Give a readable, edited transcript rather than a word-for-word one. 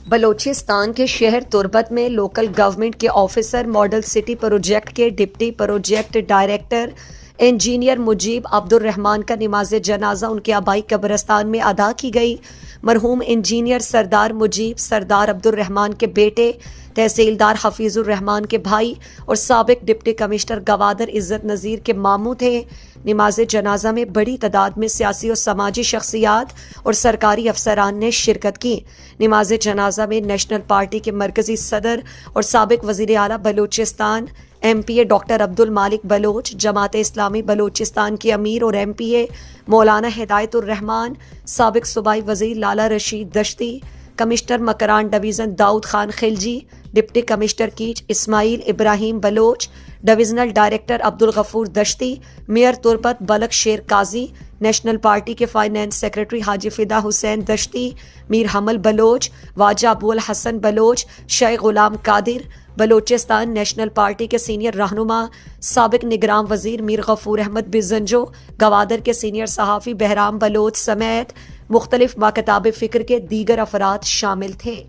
بلوچستان کے شہر تربت میں لوکل گورنمنٹ کے آفیسر ماڈل سٹی پروجیکٹ کے deputy project director engineer Mujeeb Abdul Rehman کا نماز جنازہ ان کے آبائی قبرستان میں ادا کی گئی۔ مرحوم انجینئر سردار مجیب سردار عبد الرحمان کے بیٹے، تحصیلدار حفیظ الرحمان کے بھائی اور سابق ڈپٹی کمشنر گوادر عزت نذیر کے ماموں تھے۔ نماز جنازہ میں بڑی تعداد میں سیاسی اور سماجی شخصیات اور سرکاری افسران نے شرکت کی۔ نماز جنازہ میں نیشنل پارٹی کے مرکزی صدر اور سابق وزیر اعلیٰ بلوچستان ایم پی اے ڈاکٹر عبد المالک بلوچ، جماعت اسلامی بلوچستان کے امیر اور ایم پی اے مولانا ہدایت الرحمان، سابق صوبائی وزیر Lala Rashid Dashti, commissioner Makran division Daud Khan Khilji, deputy commissioner Kech Ismail Ibrahim Baloch, divisional director Abdul Ghafoor Dashti, mayor Turbat Balak Sher Qazi, national party کے فائنانس سیکرٹری حاجی فدا حسین دشتی، میر حمل بلوچ، واجہ ابو الحسن بلوچ، شیخ غلام قادر، بلوچستان نیشنل پارٹی کے سینئر رہنما سابق نگراں وزیر میر غفور احمد بزنجو، گوادر کے سینئر صحافی بہرام بلوچ سمیت مختلف مکاتب فکر کے دیگر افراد شامل تھے۔